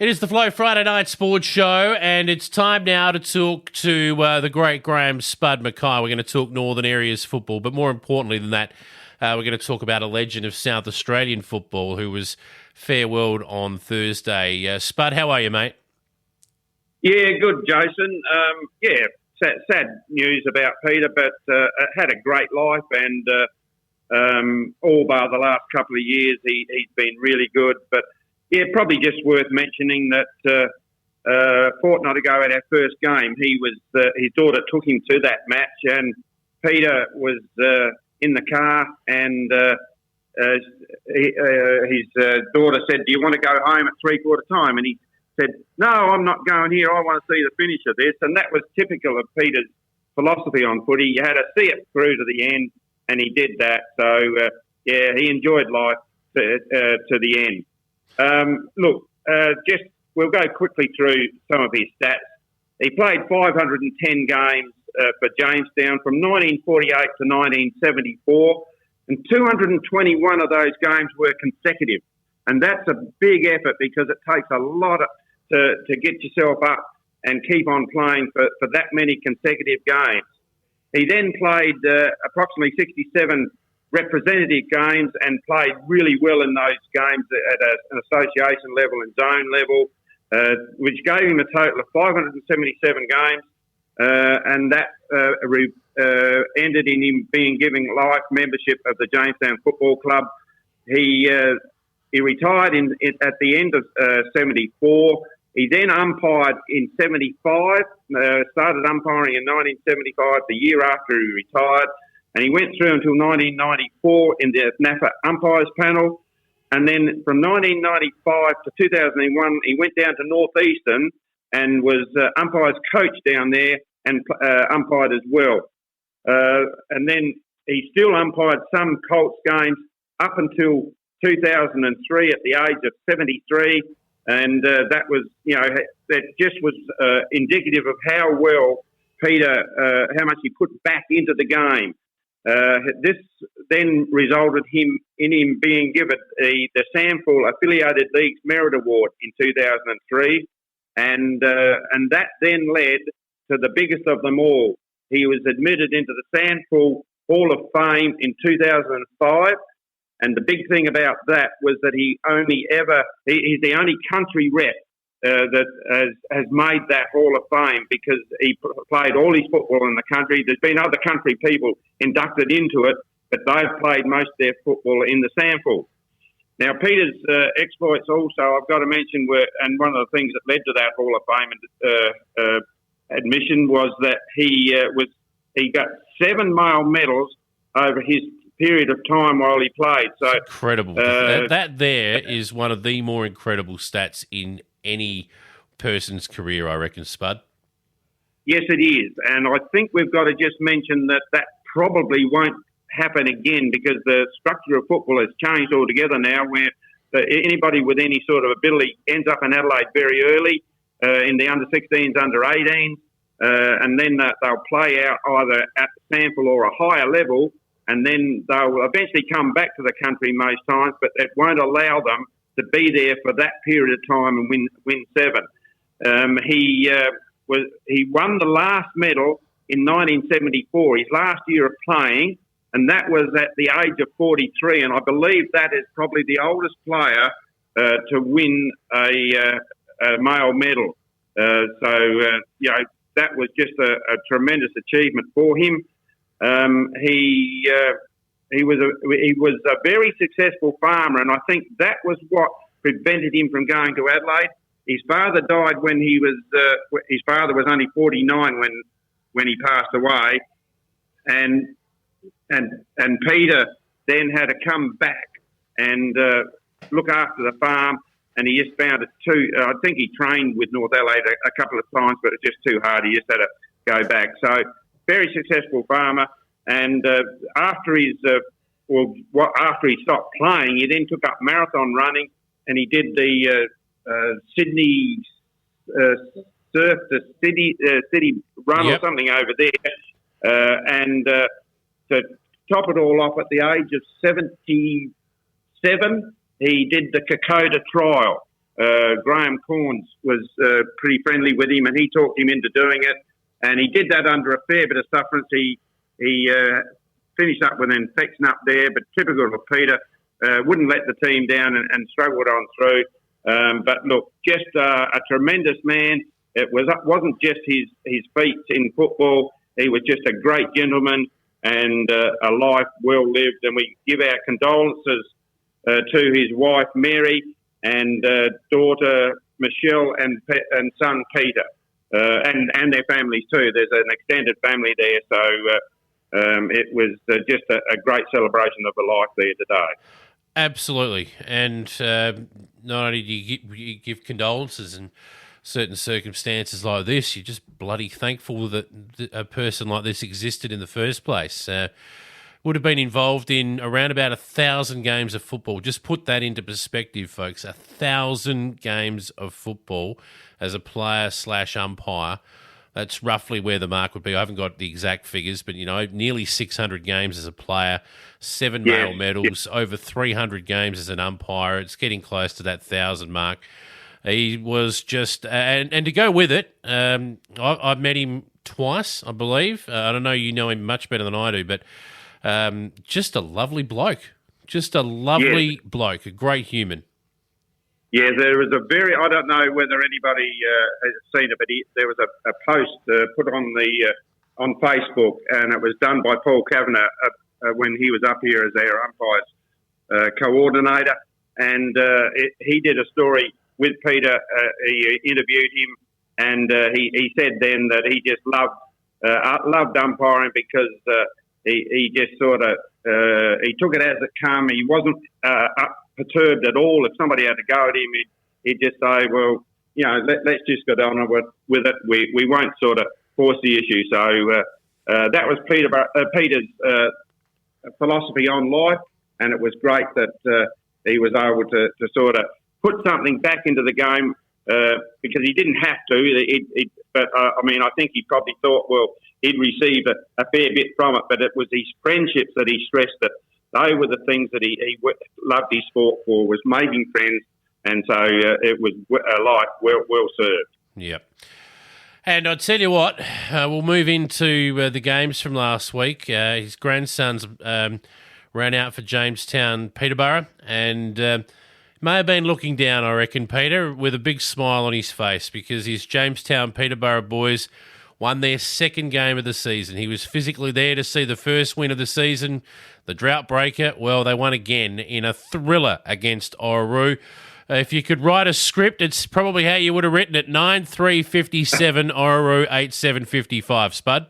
It is the Flow Friday Night Sports Show, and it's time now to talk to the great Graham Spud McKay. We're going to talk Northern Areas football, but more importantly than that, we're going to talk about a legend of South Australian football who was farewelled on Thursday. Spud, how are you, mate? Yeah, good, Jason. Sad news about Peter, but had a great life, and all bar the last couple of years, he's been really good. But yeah, probably just worth mentioning that a fortnight ago at our first game, his daughter took him to that match, and Peter was in the car, and his daughter said, "Do you want to go home at three-quarter time?" And he said, "No, I'm not going here. I want to see the finish of this." And that was typical of Peter's philosophy on footy. You had to see it through to the end, and he did that. So, he enjoyed life to the end. We'll go quickly through some of his stats. He played 510 games for Jamestown from 1948 to 1974, and 221 of those games were consecutive. And that's a big effort because it takes a lot to get yourself up and keep on playing for that many consecutive games. He then played approximately 67 representative games and played really well in those games at an association level and zone level, which gave him a total of 577 games, and that ended in him being given life membership of the Jamestown Football Club. He retired at the end of 74. He then umpired in 75, started umpiring in 1975, the year after he retired, and he went through until 1994 in the NAFA umpires panel. And then from 1995 to 2001, he went down to Northeastern and was umpires coach down there and umpired as well. And then he still umpired some Colts games up until 2003 at the age of 73. And that was, that just was indicative of how well Peter, how much he put back into the game. This then resulted in him being given the SANFL Affiliated Leagues Merit Award in 2003, and that then led to the biggest of them all. He was admitted into the SANFL Hall of Fame in 2005, and the big thing about that was that he's the only country rep that has made that Hall of Fame, because he played all his football in the country. There's been other country people inducted into it, but they've played most of their football in the SANFL. Now, Peter's exploits also, I've got to mention, and one of the things that led to that Hall of Fame admission was that he got 7 male medals over his period of time while he played. So incredible. That there is one of the more incredible stats in any person's career, I reckon, Spud. Yes, it is. And I think we've got to just mention that probably won't happen again, because the structure of football has changed altogether now, where anybody with any sort of ability ends up in Adelaide very early in the under-16s, under-18s, and then they'll play out either at the SANFL or a higher level, and then they'll eventually come back to the country most times, but it won't allow them to be there for that period of time and win 7. He won the last medal in 1974, his last year of playing, and that was at the age of 43. And I believe that is probably the oldest player to win a male medal. That was just a tremendous achievement for him. He was a very successful farmer, and I think that was what prevented him from going to Adelaide. His father died when his father was only 49 when he passed away, and Peter then had to come back and look after the farm, and he just found it I think he trained with North Adelaide a couple of times, but it's just too hard. He just had to go back. So, very successful farmer. And after he stopped playing, he then took up marathon running, and he did the Sydney Surf to City Run or something over there. And to top it all off, at the age of 77, he did the Kokoda Trial, Graham Corns was pretty friendly with him, and he talked him into doing it. And he did that under a fair bit of sufferance. He finished up with an infection up there, but typical of Peter, wouldn't let the team down and struggled on through. But look, just a tremendous man. It wasn't just his feats in football. He was just a great gentleman and a life well lived. And we give our condolences to his wife Mary and daughter Michelle and son Peter, and their families too. There's an extended family there, so it was just a great celebration of the life there today. Absolutely, and not only do you give condolences in certain circumstances like this, you're just bloody thankful that a person like this existed in the first place. Would have been involved in around about 1,000 games of football. Just put that into perspective, folks. 1,000 games of football as a player / umpire. That's roughly where the mark would be. I haven't got the exact figures, but, nearly 600 games as a player, 7 male medals, over 300 games as an umpire. It's getting close to that 1,000 mark. He was just... and to go with it, I've met him twice, I believe. I don't know, you know him much better than I do, but just a lovely bloke. Just a lovely bloke, a great human. Yeah, there was I don't know whether anybody has seen it, but there was a post put on Facebook, and it was done by Paul Kavanagh when he was up here as our umpires coordinator. And he did a story with Peter. He interviewed him, and he said then that he just loved umpiring because he just sort of he took it as it came. He wasn't perturbed at all. If somebody had to go at him, he'd just say, well, let's just go down with it. We won't sort of force the issue. So that was Peter's philosophy on life, and it was great that he was able to sort of put something back into the game because he didn't have to. But I think he probably thought, well, he'd receive a fair bit from it, but it was his friendships that he stressed that they were the things that he loved his sport for, was making friends, and so it was a life well served. Yep. And I'll tell you what, we'll move into the games from last week. His grandsons ran out for Jamestown Peterborough, and may have been looking down, I reckon, Peter, with a big smile on his face, because his Jamestown Peterborough boys won their second game of the season. He was physically there to see the first win of the season, the drought breaker. Well, they won again in a thriller against Orroroo. If you could write a script, it's probably how you would have written it. 9-3-57, Orroroo 8-7-55. Spud?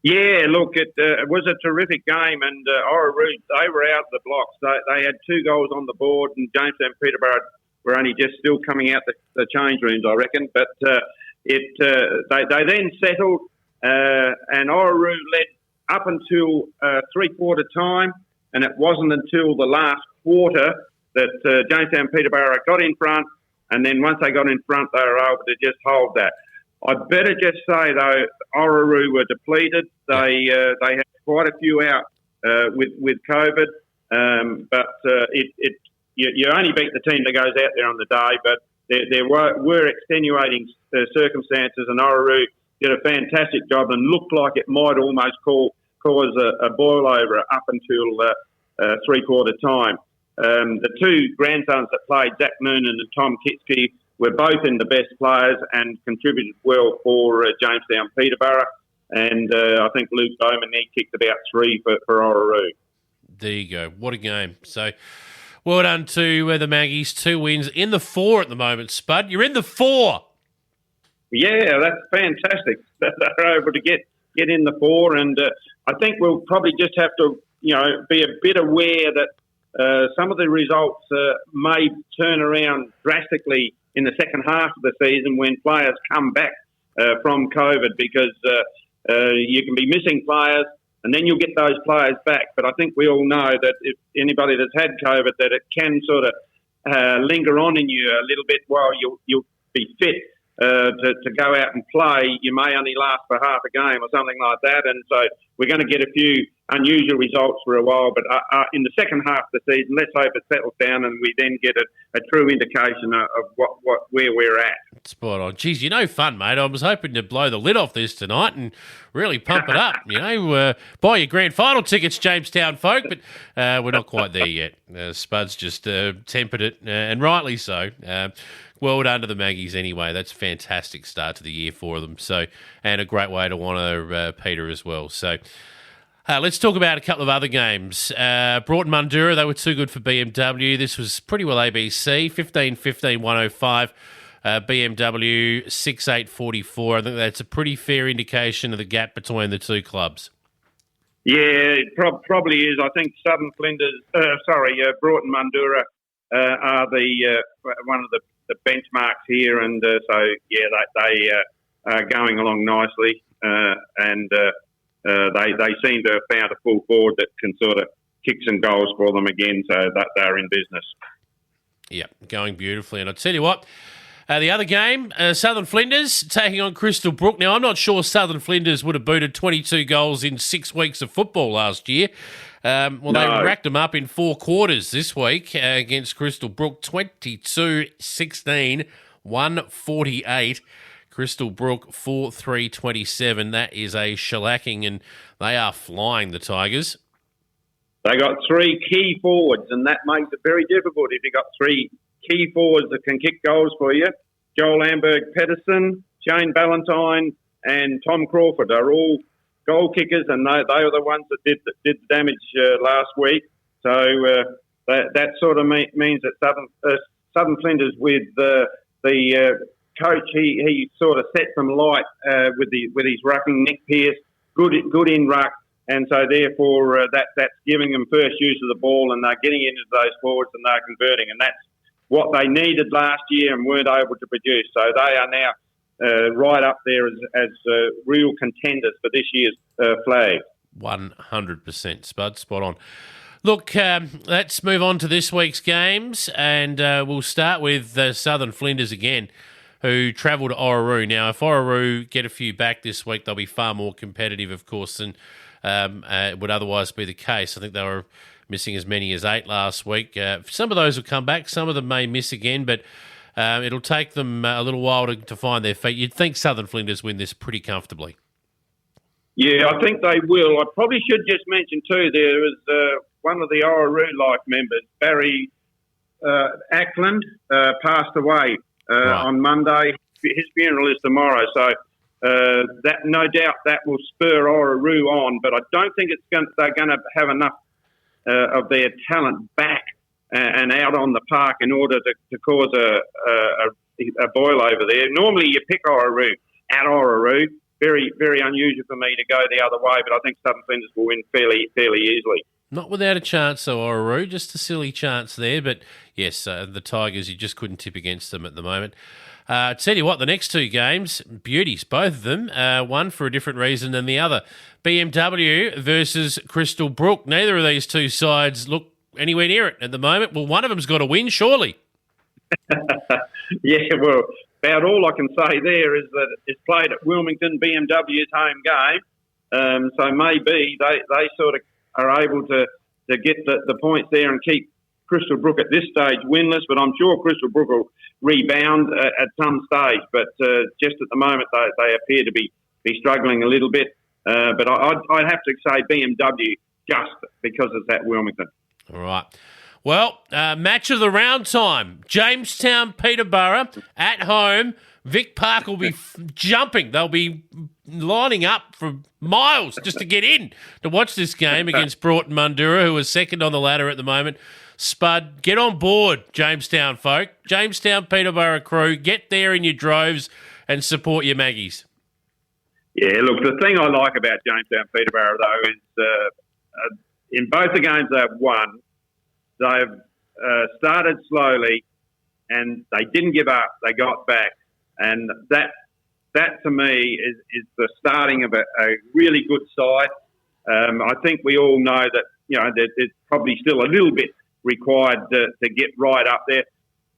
Yeah, look, it was a terrific game, and Orroroo, they were out of the blocks. They had 2 goals on the board, and Jamestown Peterborough were only just still coming out the change rooms, I reckon. But they then settled, and Orroroo led up until three-quarter time, and it wasn't until the last quarter that Jamestown Peterborough got in front, and then once they got in front, they were able to just hold that. I'd better just say, though, Orroroo were depleted. They had quite a few out with COVID, but you only beat the team that goes out there on the day, but there were extenuating circumstances, and Orroroo did a fantastic job and looked like it might almost cause a boil over up until three-quarter time. The 2 grandsons that played, Zach Noonan and Tom Kitschke, were both in the best players and contributed well for Jamestown Peterborough. And I think Luke Bowman, he kicked about 3 for Orroroo. There you go. What a game. So well done to the Maggies. 2 wins in the 4 at the moment, Spud. You're in the 4. Yeah, that's fantastic. They're able to get in the 4. And I think we'll probably just have to, be a bit aware that some of the results may turn around drastically in the second half of the season when players come back from COVID, because you can be missing players and then you'll get those players back. But I think we all know that if anybody that's had COVID, that it can sort of linger on in you a little bit while you'll be fit to go out and play. You may only last for half a game or something like that. And so we're going to get a few unusual results for a while. But in the second half of the season, let's hope it settles down and we then get a true indication of where we're at. Spot on. Geez, fun, mate. I was hoping to blow the lid off this tonight and really pump it up. Buy your grand final tickets, Jamestown folk, but we're not quite there yet. Spud's just tempered it, and rightly so. Well done to the Maggies anyway. That's a fantastic start to the year for them. So, and a great way to honour Peter as well. So, let's talk about a couple of other games. Broughton Mundura, they were too good for BMW. This was pretty well ABC, 15-15, 105. BMW 6-8-44. I think that's a pretty fair indication of the gap between the two clubs. Yeah, it probably is. I think Southern Flinders, Broughton Mundura are the one of the benchmarks here, and they are going along nicely, and they seem to have found a full forward that can sort of kick some goals for them again, so that they're in business. Yeah, going beautifully. And I'll tell you what, the other game, Southern Flinders taking on Crystal Brook. Now, I'm not sure Southern Flinders would have booted 22 goals in 6 weeks of football last year. They racked them up in 4 quarters this week against Crystal Brook, 22-16, 148. Crystal Brook, 4-3-27. That is a shellacking, and they are flying, the Tigers. They got 3 key forwards, and that makes it very difficult if you've got 3 key forwards that can kick goals for you. Joel Amberg-Pedersen, Shane Ballantyne, and Tom Crawford are all goal kickers, and they are the ones that did the damage last week. So that sort of means that Southern Flinders, with the coach, he sort of set them light with his rucking. Nick Pearce, good in ruck, and so therefore that's giving them first use of the ball, and they're getting into those forwards and they're converting, and that's what they needed last year and weren't able to produce. So they are now right up there as real contenders for this year's flag. 100%, Spud, spot on. Look, let's move on to this week's games, and we'll start with Southern Flinders again, who travel to Orroroo. Now, if Orroroo get a few back this week, they'll be far more competitive, of course, than would otherwise be the case. I think they were missing as many as 8 last week. Some of those will come back. Some of them may miss again, but it'll take them a little while to find their feet. You'd think Southern Flinders win this pretty comfortably. Yeah, I think they will. I probably should just mention too, there was one of the Orroroo Life members, Barry Ackland, passed away on Monday. His funeral is tomorrow, so that no doubt that will spur Orroroo on. But I don't think they're going to have enough of their talent back and out on the park in order to cause a boil over there. Normally, you pick Orroroo at Orroroo. Very, very unusual for me to go the other way, but I think Southern Flinders will win fairly easily. Not without a chance, though, Orroroo. Just a silly chance there. But, yes, the Tigers, you just couldn't tip against them at the moment. Tell you what, the next 2 games, beauties, both of them. One for a different reason than the other. BMW versus Crystal Brook. Neither of these 2 sides look anywhere near it at the moment. Well, one of them's got to win, surely. Yeah, well, about all I can say there is that it's played at Wilmington, BMW's home game. So maybe they sort of are able to get the points there and keep Crystal Brook at this stage winless. But I'm sure Crystal Brook will rebound at some stage. But just at the moment, they appear to be struggling a little bit. But I'd have to say BMW just because it's at Wilmington. All right. Well, match of the round time. Jamestown, Peterborough at home. Vic Park will be jumping. They'll be lining up for miles just to get in to watch this game against Broughton Mundura, who is second on the ladder at the moment. Spud, get on board, Jamestown folk. Jamestown, Peterborough crew, get there in your droves and support your Maggies. Yeah, look, the thing I like about Jamestown, Peterborough, though, is in both the games they've won, they've started slowly and they didn't give up. They got back. And that to me is the starting of a really good side. I think we all know that, there's probably still a little bit required to get right up there.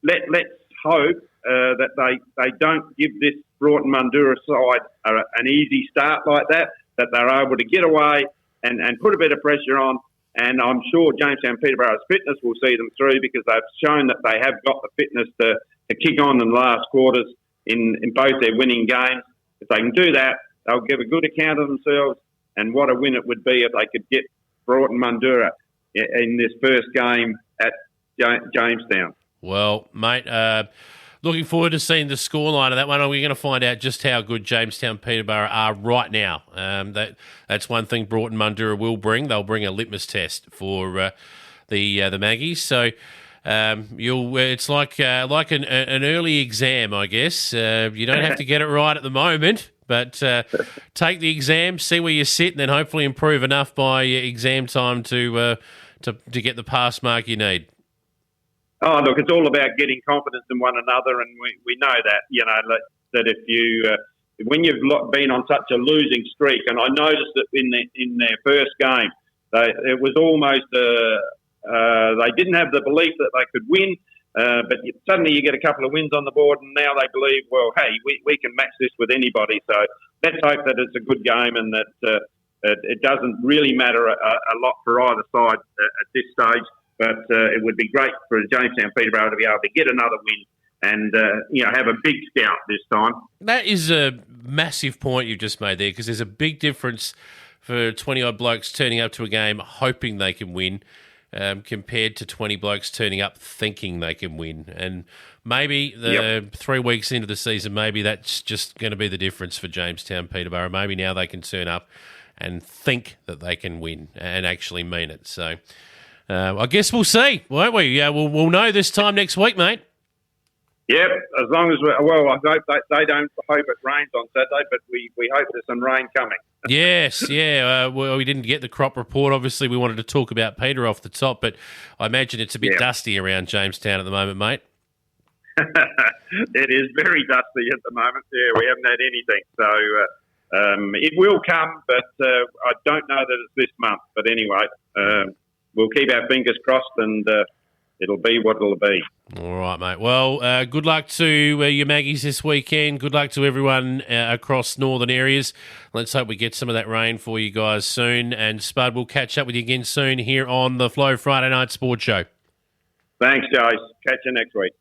Let's hope that they don't give this Broughton Mundura side an easy start like that they're able to get away and put a bit of pressure on. And I'm sure Jamestown Peterborough's fitness will see them through, because they've shown that they have got the fitness to kick on in the last quarters in both their winning games. If they can do that, they'll give a good account of themselves, and what a win it would be if they could get Broughton Mundura in this first game at Jamestown. Well, mate, looking forward to seeing the scoreline of that one. We're going to find out just how good Jamestown Peterborough are right now. That's one thing Broughton Mundura will bring. They'll bring a litmus test for the Maggies. So it's like an early exam, I guess. You don't have to get it right at the moment, but take the exam, see where you sit, and then hopefully improve enough by exam time to get the pass mark you need. Oh, look, it's all about getting confidence in one another, and we know that, that if you, when you've been on such a losing streak, and I noticed that in their first game, it was almost, they didn't have the belief that they could win, but suddenly you get a couple of wins on the board, and now they believe, well, hey, we can match this with anybody. So let's hope that it's a good game, and that it doesn't really matter a lot for either side at this stage. But it would be great for Jamestown Peterborough to be able to get another win and have a big scout this time. That is a massive point you just made there, because there's a big difference for 20-odd blokes turning up to a game hoping they can win compared to 20 blokes turning up thinking they can win. And maybe 3 weeks into the season, maybe that's just going to be the difference for Jamestown Peterborough. Maybe now they can turn up and think that they can win and actually mean it. So I guess we'll see, won't we? Yeah, we'll know this time next week, mate. Yep, as long as I hope they don't hope it rains on Saturday, but we hope there's some rain coming. Yes, yeah. Well, we didn't get the crop report. Obviously, we wanted to talk about Peter off the top, but I imagine it's a bit dusty around Jamestown at the moment, mate. It is very dusty at the moment. Yeah, we haven't had anything. So it will come, but I don't know that it's this month. But anyway, we'll keep our fingers crossed, and it'll be what it'll be. All right, mate. Well, good luck to your Maggies this weekend. Good luck to everyone across northern areas. Let's hope we get some of that rain for you guys soon. And Spud, we'll catch up with you again soon here on the Flow Friday Night Sports Show. Thanks, guys. Catch you next week.